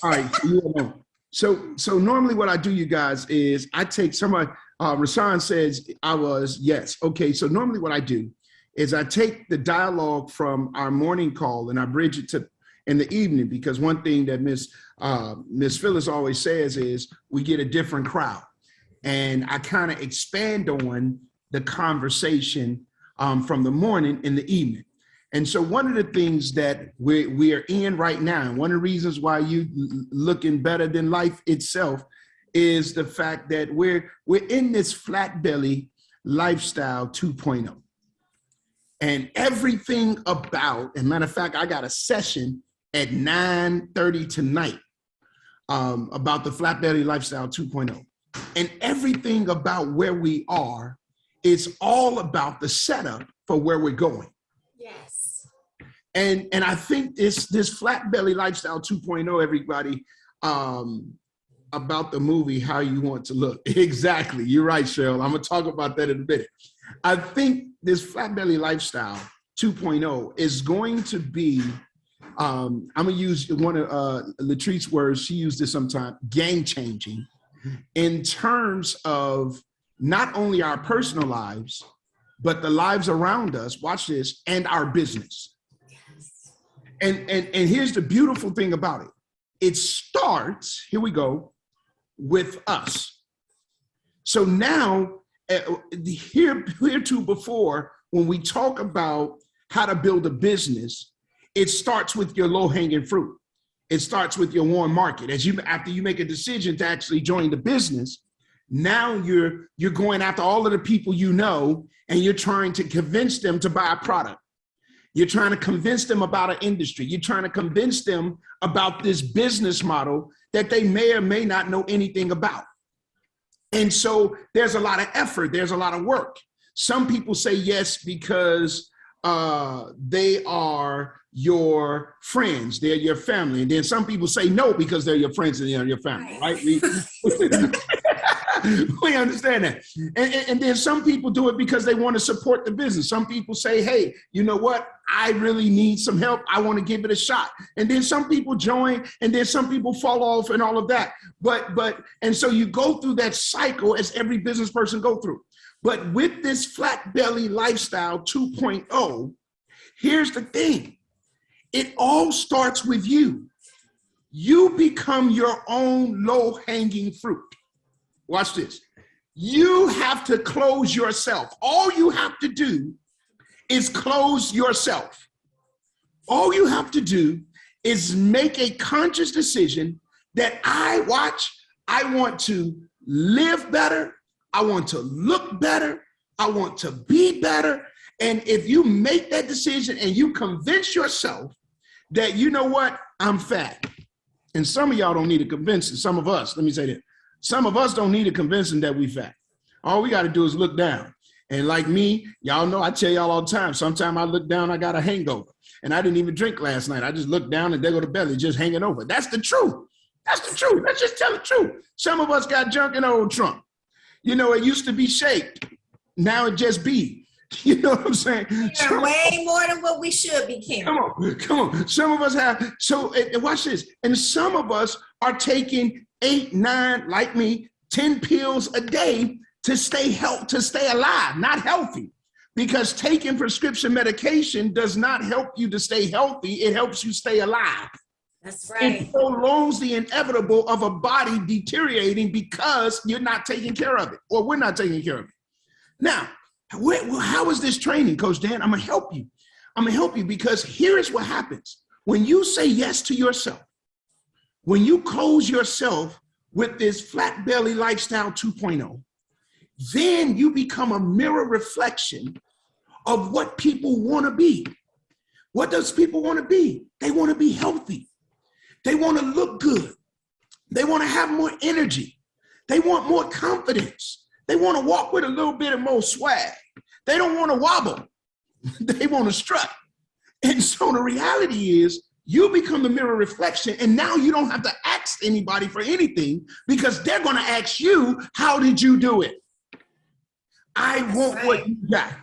All right. So normally what I do, you guys, is I take somebody, Rasan says I was, yes. Okay. So normally what I do is I take the dialogue from our morning call and I bridge it to in the evening, because one thing that Miss Phyllis always says is we get a different crowd. And I kind of expand on the conversation from the morning in the evening. And so one of the things that we are in right now, and one of the reasons why you looking better than life itself, is the fact that we're in this flat belly lifestyle 2.0. And everything about, and matter of fact, I got a session at 9:30 tonight about the flat belly lifestyle 2.0. And everything about where we are is all about the setup for where we're going. Yes. And I think this flat belly lifestyle 2.0, everybody, about the movie How You Want to Look. Exactly. You're right, Cheryl. I'm gonna talk about that in a minute. I think this flat belly lifestyle 2.0 is going to be, I'm gonna use one of Latrice's words, she used this sometime, game changing, in terms of not only our personal lives, but the lives around us, watch this, and our business. Yes. And here's the beautiful thing about it. It starts, here we go, with us. So now, heretofore, when we talk about how to build a business, it starts with your low-hanging fruit. It starts with your warm market. After you make a decision to actually join the business, now you're going after all of the people you know, and you're trying to convince them to buy a product. You're trying to convince them about an industry. You're trying to convince them about this business model that they may or may not know anything about. And so there's a lot of effort. There's a lot of work. Some people say yes because they are your friends, they're your family. And then some people say no because they're your friends and they're your family, right? We understand that. And then some people do it because they want to support the business. Some people say, hey, you know what? I really need some help. I want to give it a shot. And then some people join, and then some people fall off and all of that. And so you go through that cycle as every business person go through. But with this flat belly lifestyle 2.0, here's the thing. It all starts with you. You become your own low-hanging fruit. Watch this. You have to close yourself. All you have to do is close yourself. All you have to do is make a conscious decision that I want to live better. I want to look better. I want to be better. And if you make that decision and you convince yourself that, you know what, I'm fat. And some of y'all don't need a convincing. Some of us, let me say that. Some of us don't need a convincing that we fat. All we got to do is look down. And like me, y'all know, I tell y'all all the time, sometimes I look down, I got a hangover. And I didn't even drink last night. I just looked down and there go the belly just hanging over. That's the truth. That's the truth. Let's just tell the truth. Some of us got junk in the old trunk. You know, it used to be shaped. Now it just be. You know what I'm saying? We're way more than what we should be carrying. Come on. Some of us have, so watch this. And some of us are taking 8, 9, like me, 10 pills a day to stay alive, not healthy. Because taking prescription medication does not help you to stay healthy. It helps you stay alive. That's right. It prolongs the inevitable of a body deteriorating because you're not taking care of it, or we're not taking care of it. Now, how is this training, Coach Dan? I'm going to help you. I'm going to help you because here is what happens. When you say yes to yourself, when you close yourself with this flat belly lifestyle 2.0, then you become a mirror reflection of what people want to be. What does people want to be? They want to be healthy. They want to look good. They want to have more energy. They want more confidence. They want to walk with a little bit of more swag. They don't want to wobble. They want to strut. And so the reality is you become the mirror reflection, and now you don't have to ask anybody for anything because they're going to ask you, how did you do it? I want what you got.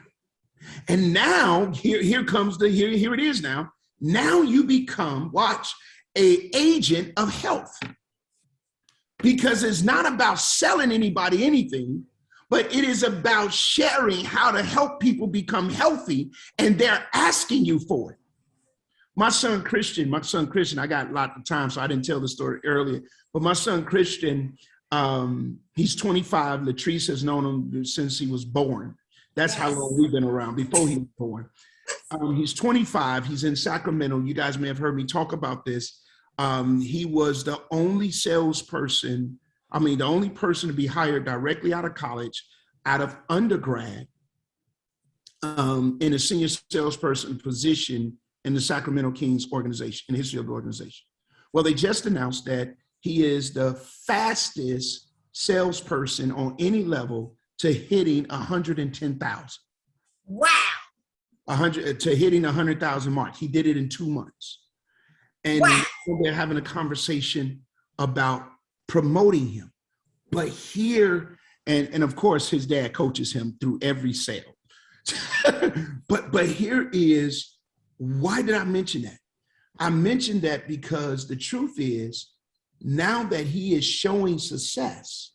And now here it is now. Now you become, watch, an agent of health, because it's not about selling anybody anything, but it is about sharing how to help people become healthy, and they're asking you for it. My son Christian, I got a lot of time, so I didn't tell the story earlier, but my son Christian, he's 25. Latrice has known him since he was born. That's how long we've been around, before he was born. He's 25. He's in Sacramento. You guys may have heard me talk about this. He was the only salesperson, the only person to be hired directly out of college, out of undergrad, in a senior salesperson position in the Sacramento Kings organization, in his field organization. Well, they just announced that he is the fastest salesperson on any level to hitting 110,000. Wow. 100 to hitting 100,000 mark. He did it in 2 months. And they're having a conversation about promoting him. But here, and of course, his dad coaches him through every sale. but here is, why did I mention that? I mentioned that because the truth is, now that he is showing success,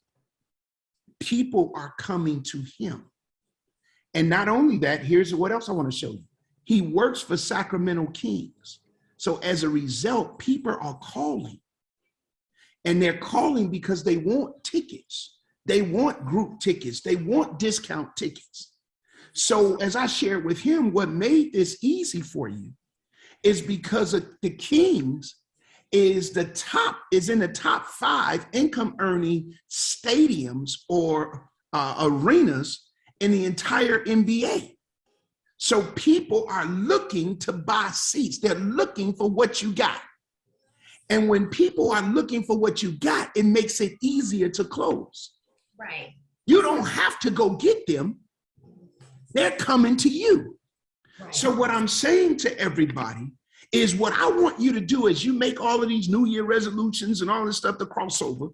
people are coming to him. And not only that, here's what else I want to show you. He works for Sacramento Kings. So as a result, people are calling. And they're calling because they want tickets. They want group tickets. They want discount tickets. So as I shared with him, what made this easy for you is because of the Kings is in the top 5 income earning stadiums or arenas in the entire NBA. So people are looking to buy seats. They're looking for what you got. And when people are looking for what you got, it makes it easier to close. Right. You don't have to go get them. They're coming to you. Right. So what I'm saying to everybody is, what I want you to do as you make all of these New Year resolutions and all this stuff to cross over,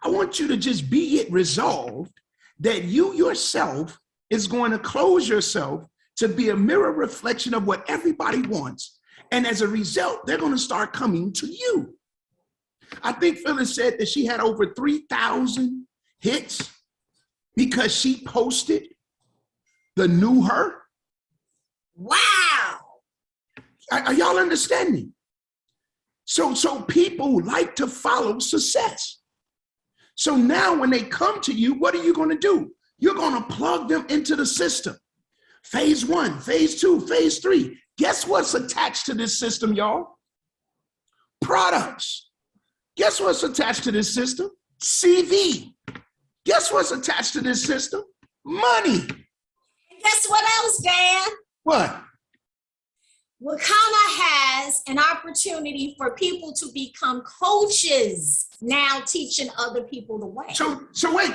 I want you to just be it resolved that you yourself is going to close yourself to be a mirror reflection of what everybody wants. And as a result, they're going to start coming to you. I think Phyllis said that she had over 3,000 hits because she posted the new her. Wow. Are y'all understanding? So people like to follow success. So now when they come to you, what are you going to do? You're going to plug them into the system. Phase 1, phase 2, phase 3. Guess what's attached to this system, y'all? Products. Guess what's attached to this system? CV. Guess what's attached to this system? Money. And guess what else, Dan? What? Wakana has an opportunity for people to become coaches now, teaching other people the way. So wait,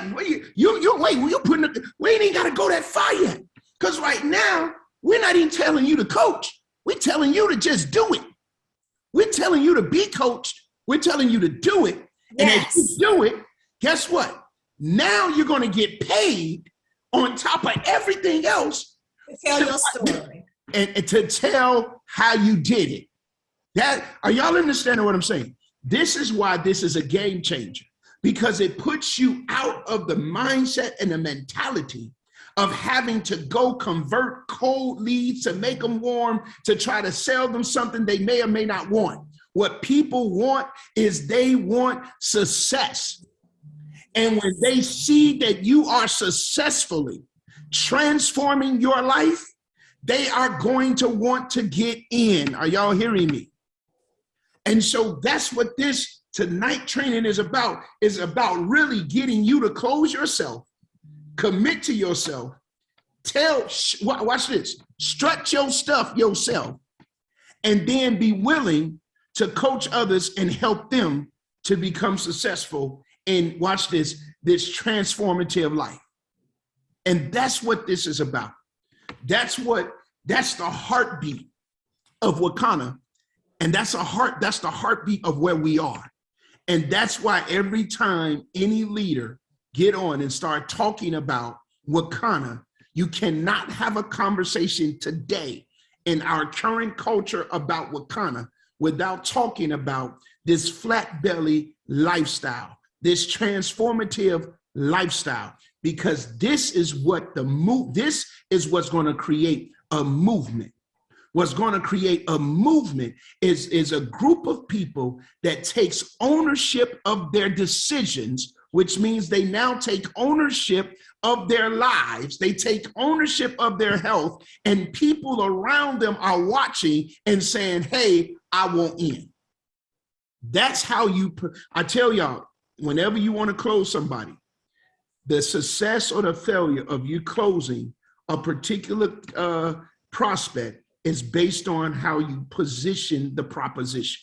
you putting it, we ain't even got to go that far yet. Because right now, we're not even telling you to coach. We're telling you to just do it. We're telling you to be coached. We're telling you to do it. And as you do it, guess what? Now you're going to get paid on top of everything else. To tell your story. And to tell how you did it. Are y'all understanding what I'm saying? This is why this is a game changer, because it puts you out of the mindset and the mentality of having to go convert cold leads to make them warm, to try to sell them something they may or may not want. What people want is they want success. And when they see that you are successfully transforming your life, they are going to want to get in. Are y'all hearing me? And so that's what this tonight training is about really getting you to close yourself, commit to yourself, watch this, strut your stuff yourself, and then be willing to coach others and help them to become successful in, watch this transformative life. And that's what this is about. That's the heartbeat of Wakana. And that's the heartbeat of where we are. And that's why every time any leader get on and start talking about Wakana, you cannot have a conversation today in our current culture about Wakana without talking about this flat belly lifestyle, this transformative lifestyle, because this is what this is what's going to create a movement. What's going to create a movement is a group of people that takes ownership of their decisions, which means they now take ownership of their lives. They take ownership of their health, and people around them are watching and saying, hey, I want in. That's how I tell y'all, whenever you want to close somebody, the success or the failure of you closing a particular prospect is based on how you position the proposition.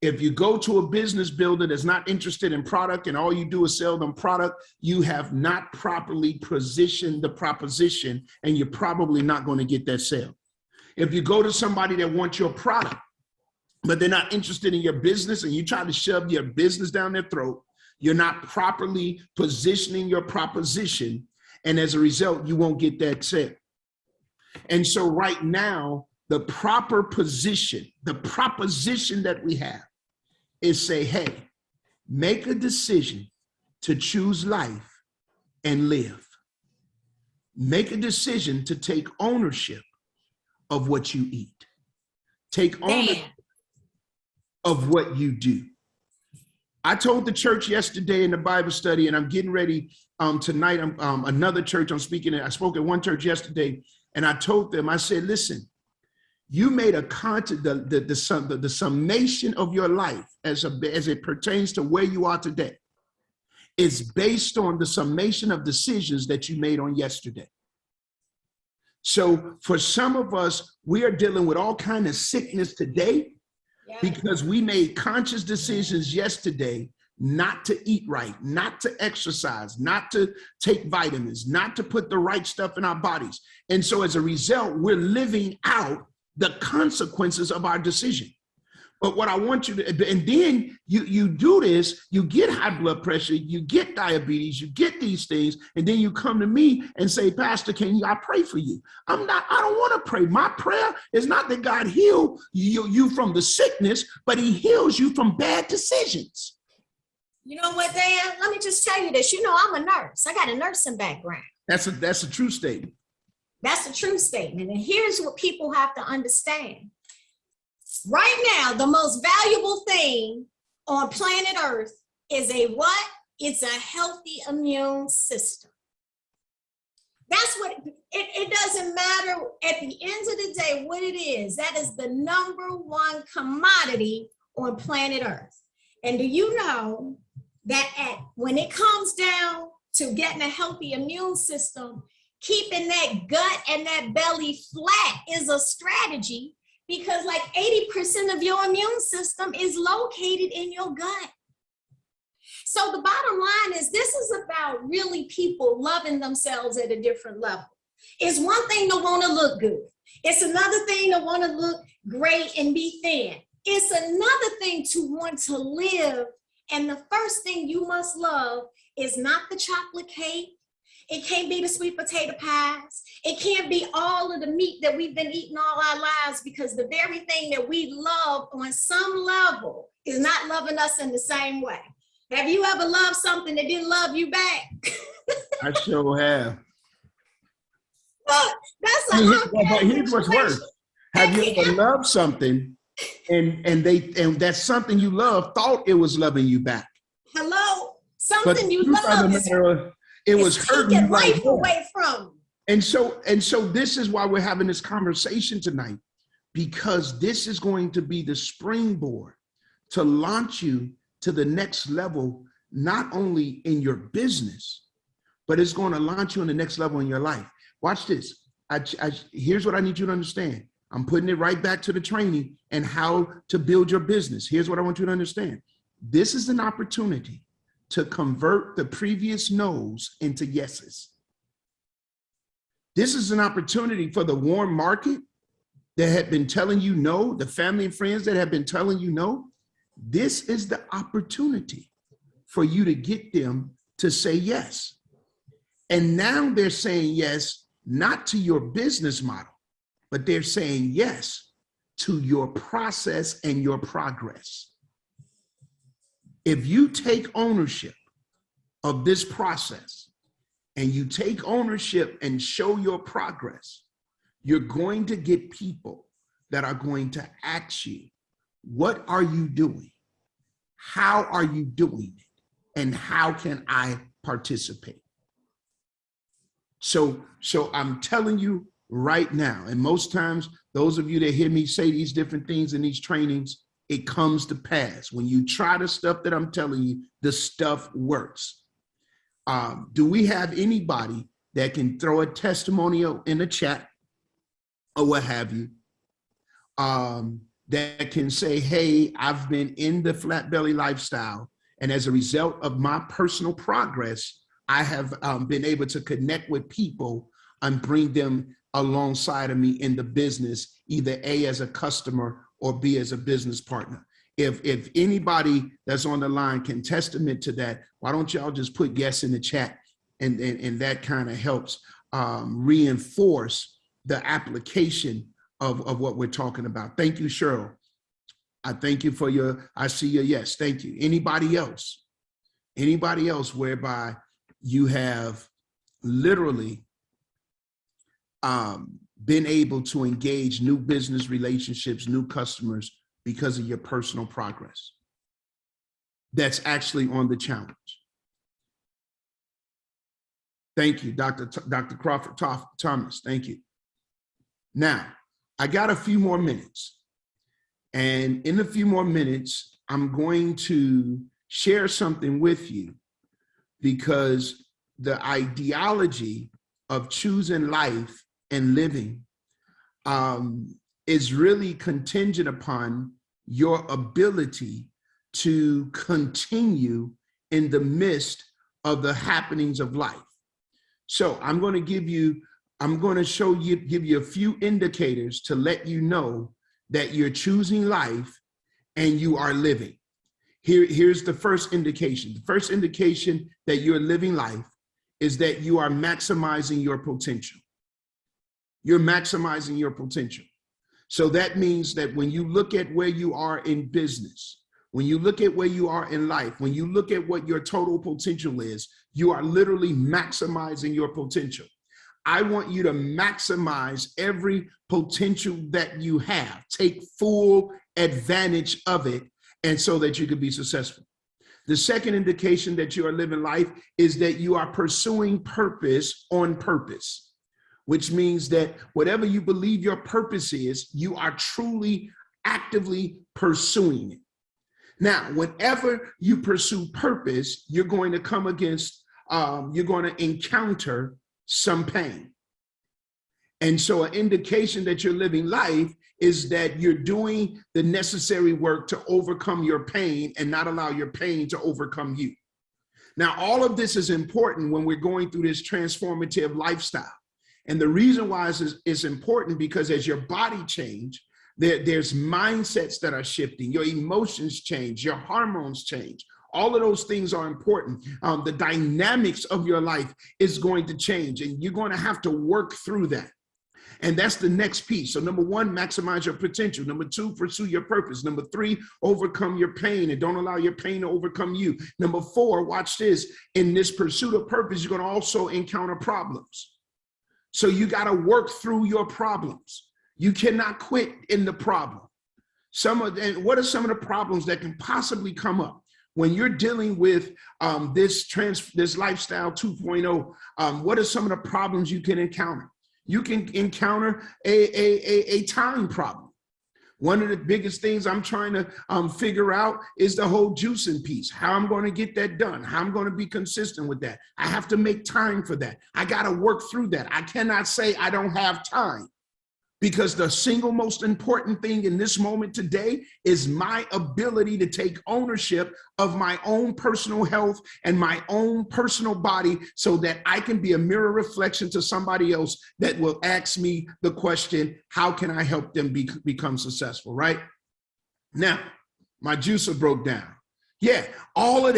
If you go to a business builder that's not interested in product and all you do is sell them product, you have not properly positioned the proposition, and you're probably not going to get that sale. If you go to somebody that wants your product, but they're not interested in your business, and you try to shove your business down their throat, you're not properly positioning your proposition, and as a result, you won't get that sale. And so right now, the proper position, the proposition that we have is say, hey, make a decision to choose life and live. Make a decision to take ownership of what you eat. Take ownership of what you do. I told the church yesterday in the Bible study, and I'm getting ready tonight. Another church I'm speaking at. I spoke at one church yesterday, and I told them, I said, listen, you made a the summation of your life as it pertains to where you are today is based on the summation of decisions that you made on yesterday. So for some of us, we are dealing with all kinds of sickness today because we made conscious decisions yesterday not to eat right, not to exercise, not to take vitamins, not to put the right stuff in our bodies. And so as a result, we're living out the consequences of our decision. But what I want you to, and then you do this, you get high blood pressure, you get diabetes, you get these things, and then you come to me and say, Pastor, I pray for you? I don't want to pray. My prayer is not that God heal you from the sickness, but he heals you from bad decisions. You know what, Dan? Let me just tell you this. You know, I'm a nurse. I got a nursing background. That's a true statement. That's a true statement. And here's what people have to understand. Right now, the most valuable thing on planet Earth is a what? It's a healthy immune system. That's what, it doesn't matter at the end of the day what it is. That is the number one commodity on planet Earth. And do you know that when it comes down to getting a healthy immune system, keeping that gut and that belly flat is a strategy, because like 80% of your immune system is located in your gut. So the bottom line is this is about really people loving themselves at a different level. It's one thing to want to look good. It's another thing to want to look great and be thin. It's another thing to want to live. And the first thing you must love is not the chocolate cake. It can't be the sweet potato pies. It can't be all of the meat that we've been eating all our lives, because the very thing that we love on some level is not loving us in the same way. Have you ever loved something that didn't love you back? I sure have. But here's what's worse. Have you ever loved something and that something you love thought it was loving you back? Hello? Something you love it was hurting life away from. And so this is why we're having this conversation tonight, because this is going to be the springboard to launch you to the next level, not only in your business, but it's going to launch you on the next level in your life. Watch this. Here's what I need you to understand. I'm putting it right back to the training and how to build your business. Here's what I want you to understand. This is an opportunity to convert the previous no's into yeses. This is an opportunity for the warm market that had been telling you no, the family and friends that have been telling you no. This is the opportunity for you to get them to say yes. And now they're saying yes, not to your business model, but they're saying yes to your process and your progress. If you take ownership of this process and you take ownership and show your progress, you're going to get people that are going to ask you, what are you doing? How are you doing it? And how can I participate? So I'm telling you right now, and most times, those of you that hear me say these different things in these trainings, it comes to pass. When you try the stuff that I'm telling you, the stuff works. Do we have anybody that can throw a testimonial in the chat or what have you, that can say, hey, I've been in the flat belly lifestyle, and as a result of my personal progress, I have been able to connect with people and bring them alongside of me in the business, either A, as a customer, or B, as a business partner. If anybody that's on the line can testament to that, why don't y'all just put yes in the chat, and that kind of helps reinforce the application of what we're talking about. Thank you, Cheryl. I thank you for I see your yes, thank you. Anybody else? Anybody else whereby you have literally been able to engage new business relationships, new customers because of your personal progress? That's actually on the challenge. Thank you, Dr. Crawford Thomas. Thank you. Now, I got a few more minutes. And in a few more minutes, I'm going to share something with you, because the ideology of choosing life and living is really contingent upon your ability to continue in the midst of the happenings of life. So I'm going to give you a few indicators to let you know that you're choosing life and you are living. Here's the first indication. The first indication that you're living life is that you are maximizing your potential. You're maximizing your potential. So that means that when you look at where you are in business, when you look at where you are in life, when you look at what your total potential is, you are literally maximizing your potential. I want you to maximize every potential that you have. Take full advantage of it, and so that you can be successful. The second indication that you are living life is that you are pursuing purpose on purpose, which means that whatever you believe your purpose is, you are truly actively pursuing it. Now, whenever you pursue purpose, you're going to come against, you're going to encounter some pain. And so an indication that you're living life is that you're doing the necessary work to overcome your pain and not allow your pain to overcome you. Now, all of this is important when we're going through this transformative lifestyle. And the reason why it's important, because as your body changes, there's mindsets that are shifting, your emotions change, your hormones change. All of those things are important. The dynamics of your life is going to change, and you're going to have to work through that. And that's the next piece. So number one, maximize your potential. Number two, pursue your purpose. Number three, overcome your pain and don't allow your pain to overcome you. Number four, watch this. In this pursuit of purpose, you're going to also encounter problems. So you got to work through your problems. You cannot quit in the problem. And what are some of the problems that can possibly come up when you're dealing with this lifestyle 2.0? What are some of the problems you can encounter? You can encounter a time problem. One of the biggest things I'm trying to figure out is the whole juicing piece, how I'm going to get that done, how I'm going to be consistent with that. I have to make time for that. I got to work through that. I cannot say I don't have time, because the single most important thing in this moment today is my ability to take ownership of my own personal health and my own personal body, so that I can be a mirror reflection to somebody else that will ask me the question, how can I help them become successful, right? Now, my juicer broke down. Yeah, all of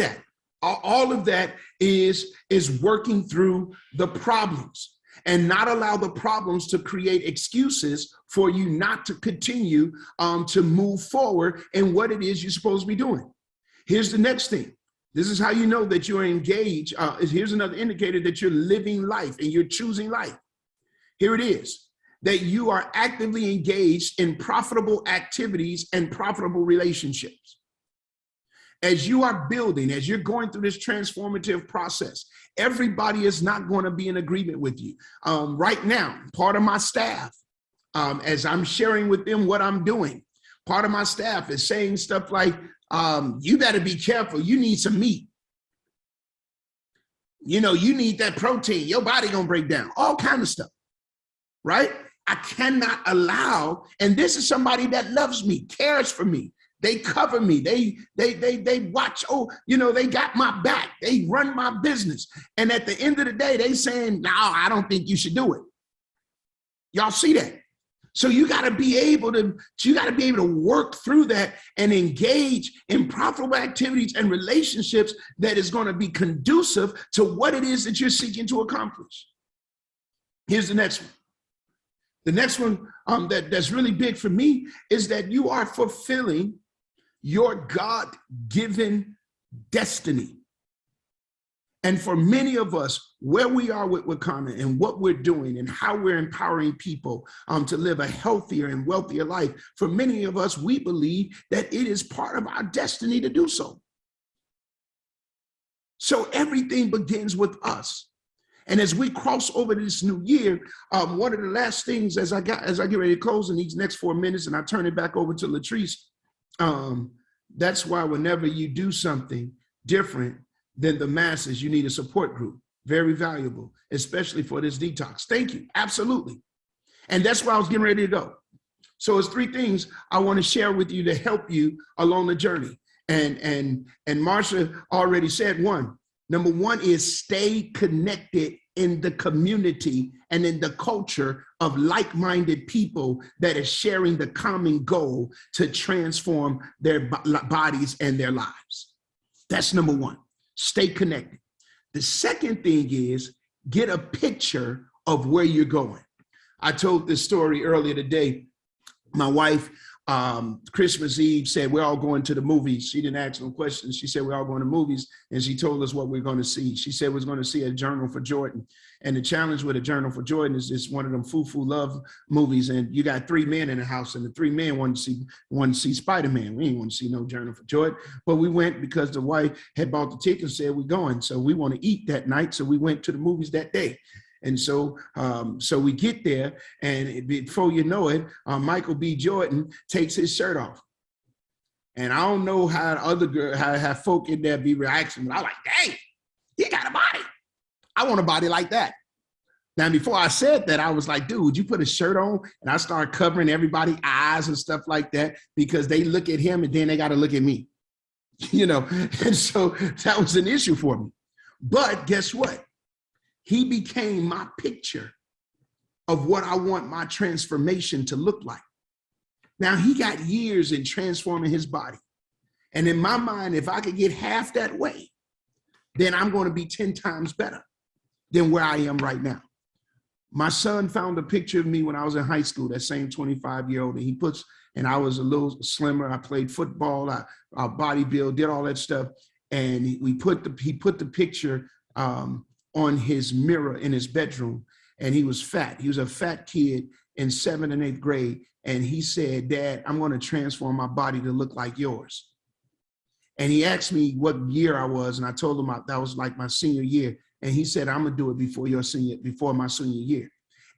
that is working through the problems. and not allow the problems to create excuses for you not to continue to move forward in what it is you're supposed to be doing. Here's the next thing. This is how you know that you're engaged. Here's another indicator that you're living life and you're choosing life. Here it is, that you are actively engaged in profitable activities and profitable relationships. As you are building, as you're going through this transformative process, everybody is not going to be in agreement with you. Right now, part of my staff, as I'm sharing with them what I'm doing, part of my staff is saying stuff like, you better be careful. You need some meat. You know, you need that protein. Your body gonna break down. All kind of stuff, right? I cannot allow, and this is somebody that loves me, cares for me. They cover me. They watch. Oh, you know, they got my back. They run my business. And at the end of the day, they saying, no, I don't think you should do it. Y'all see that? So you got to be able to work through that and engage in profitable activities and relationships that is going to be conducive to what it is that you're seeking to accomplish. Here's the next one. The next one that's really big for me is that you are fulfilling your God-given destiny. And for many of us, where we are with Wakanda and what we're doing and how we're empowering people to live a healthier and wealthier life, for many of us, we believe that it is part of our destiny to do so. So everything begins with us. And as we cross over this new year, one of the last things as I get ready to close in these next 4 minutes, and I turn it back over to Latrice, that's why whenever you do something different than the masses, you need a support group. Very valuable, especially for this detox. Thank you. Absolutely. And that's why I was getting ready to go. So it's 3 things I want to share with you to help you along the journey. And Marsha already said one. Number 1 is stay connected in the community and in the culture of like-minded people that is sharing the common goal to transform their bodies and their lives. That's number 1. Stay connected. The second thing is get a picture of where you're going. I told this story earlier today. My wife, Christmas Eve, said, we're all going to the movies. She didn't ask no questions. She said, we're all going to movies. And she told us what we're going to see. She said, we're going to see A Journal for Jordan. And the challenge with A Journal for Jordan is it's one of them foo-foo love movies. And you got 3 men in the house, and the 3 men wanted to see Spider-Man. We didn't want to see no Journal for Jordan. But we went because the wife had bought the ticket and said, we're going. So we want to eat that night. So we went to the movies that day. And so we get there, and before you know it, Michael B. Jordan takes his shirt off. And I don't know how other girls, how folk in there be reacting, but I'm like, dang, he got a body. I want a body like that. Now, before I said that, I was like, dude, would you put a shirt on? And I started covering everybody's eyes and stuff like that, because they look at him and then they got to look at me, you know? And so that was an issue for me. But guess what? He became my picture of what I want my transformation to look like. Now, he got years in transforming his body. And in my mind, if I could get half that way, then I'm going to be 10 times better than where I am right now. My son found a picture of me when I was in high school, that same 25-year-old, and I was a little slimmer. I played football, I bodybuild, did all that stuff. And he put the picture on his mirror in his bedroom, and he was fat. He was a fat kid in 7th and 8th grade. And he said, Dad, I'm going to transform my body to look like yours. And he asked me what year I was. And I told him that was like my senior year. And he said, I'm going to do it before my senior year.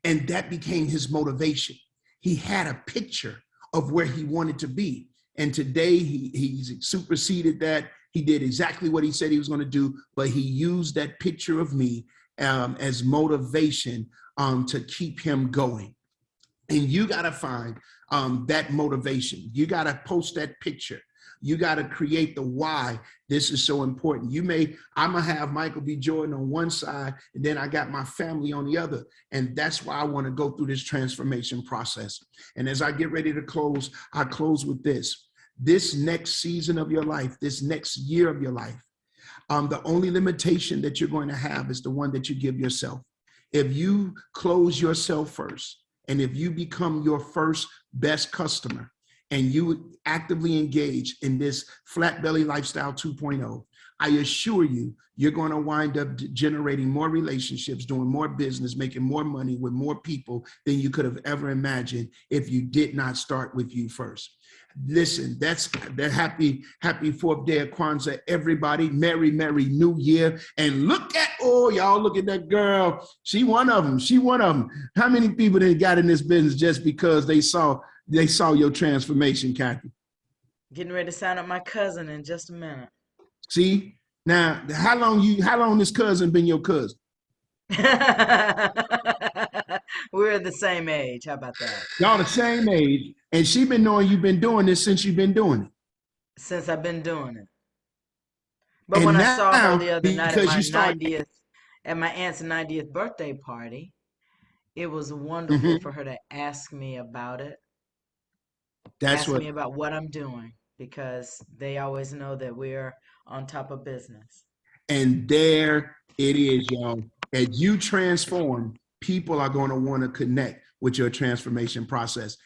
And that became his motivation. He had a picture of where he wanted to be. And today he's superseded that. He did exactly what he said he was going to do, but he used that picture of me as motivation to keep him going. And you got to find that motivation. You got to post that picture. You got to create the why this is so important. I'm going to have Michael B. Jordan on one side, and then I got my family on the other. And that's why I want to go through this transformation process. And as I get ready to close, I close with this. This next season of your life, this next year of your life, the only limitation that you're going to have is the one that you give yourself. If you close yourself first, and if you become your first best customer, and you actively engage in this flat belly lifestyle 2.0, I assure you, you're going to wind up generating more relationships, doing more business, making more money with more people than you could have ever imagined if you did not start with you first. Listen, that's the happy 4th day of Kwanzaa, everybody. Merry New Year. And look at, oh, y'all look at that girl. She one of them. She one of them. How many people that got in this business just because they saw your transformation, Kathy? Getting ready to sign up my cousin in just a minute. See, now how long this cousin been your cousin? We're the same age. How about that? Y'all the same age, and she been knowing you've been doing this since you've been doing it. Since I've been doing it. But And when I now, saw her the other night because you start, at my aunt's 90th birthday party, it was wonderful for her to ask me about it. That's me about what I'm doing, because they always know that we're on top of business. And there it is, y'all. As you transform, people are going to want to connect with your transformation process.